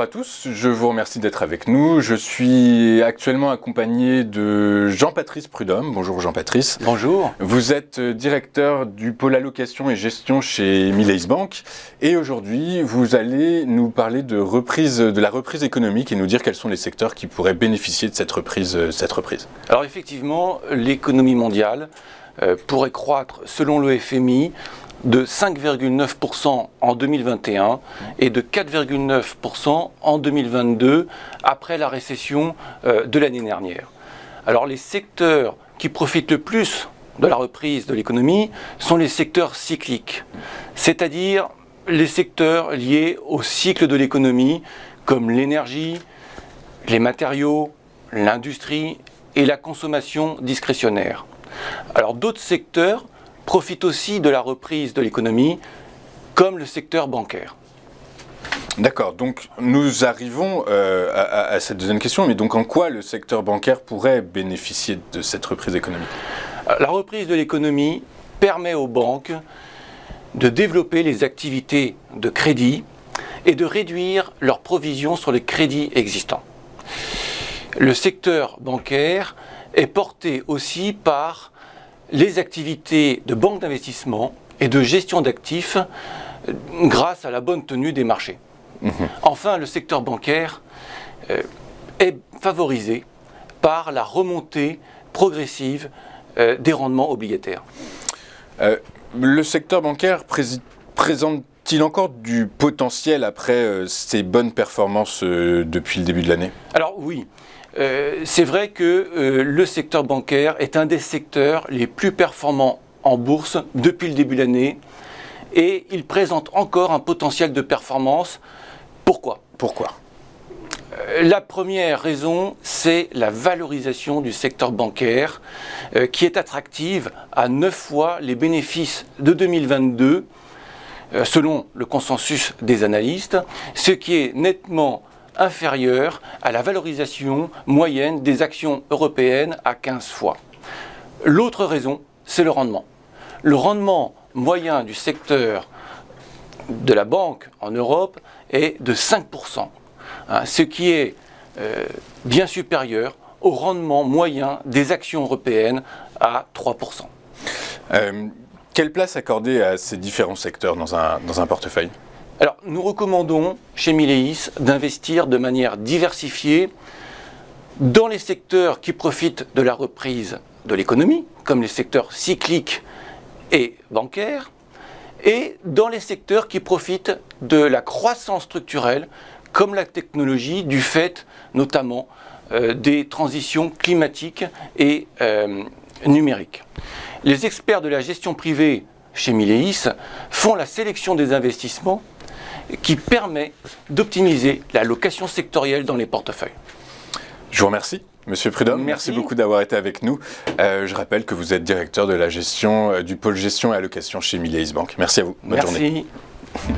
à tous, je vous remercie d'être avec nous. Je suis actuellement accompagné de Jean-Patrice Prudhomme. Bonjour Jean-Patrice. Bonjour. Vous êtes directeur du pôle allocation et gestion chez Mileis Bank. Et aujourd'hui, vous allez nous parler de la reprise économique et nous dire quels sont les secteurs qui pourraient bénéficier de cette reprise. Alors effectivement, l'économie mondiale pourrait croître, selon le FMI, de 5,9% en 2021 et de 4,9% en 2022 après la récession de l'année dernière. Alors les secteurs qui profitent le plus de la reprise de l'économie sont les secteurs cycliques, c'est-à-dire les secteurs liés au cycle de l'économie comme l'énergie, les matériaux, l'industrie et la consommation discrétionnaire. Alors d'autres secteurs profitent aussi de la reprise de l'économie, comme le secteur bancaire. D'accord, donc nous arrivons à cette deuxième question, mais donc en quoi le secteur bancaire pourrait bénéficier de cette reprise économique ? La reprise de l'économie permet aux banques de développer les activités de crédit et de réduire leurs provisions sur les crédits existants. Le secteur bancaire est porté aussi par les activités de banque d'investissement et de gestion d'actifs grâce à la bonne tenue des marchés. Enfin, le secteur bancaire est favorisé par la remontée progressive des rendements obligataires. Le secteur bancaire présente-t-il encore du potentiel après ces bonnes performances depuis le début de l'année ? Alors oui. C'est vrai que le secteur bancaire est un des secteurs les plus performants en bourse depuis le début de l'année et il présente encore un potentiel de performance. Pourquoi ? La première raison, c'est la valorisation du secteur bancaire qui est attractive à 9 fois les bénéfices de 2022 selon le consensus des analystes, ce qui est nettement inférieure à la valorisation moyenne des actions européennes à 15 fois. L'autre raison, c'est le rendement. Le rendement moyen du secteur de la banque en Europe est de 5%, ce qui est bien supérieur au rendement moyen des actions européennes à 3%. Quelle place accorder à ces différents secteurs dans un portefeuille ? Alors, nous recommandons chez Mileis d'investir de manière diversifiée dans les secteurs qui profitent de la reprise de l'économie, comme les secteurs cycliques et bancaires, et dans les secteurs qui profitent de la croissance structurelle, comme la technologie, du fait notamment des transitions climatiques et numériques. Les experts de la gestion privée chez Mileis font la sélection des investissements qui permet d'optimiser la location sectorielle dans les portefeuilles. Je vous remercie, Monsieur Prudhomme. Merci beaucoup d'avoir été avec nous. Je rappelle que vous êtes directeur de la gestion du pôle gestion et allocation chez Mileis Bank. Merci à vous. Bonne journée. Merci.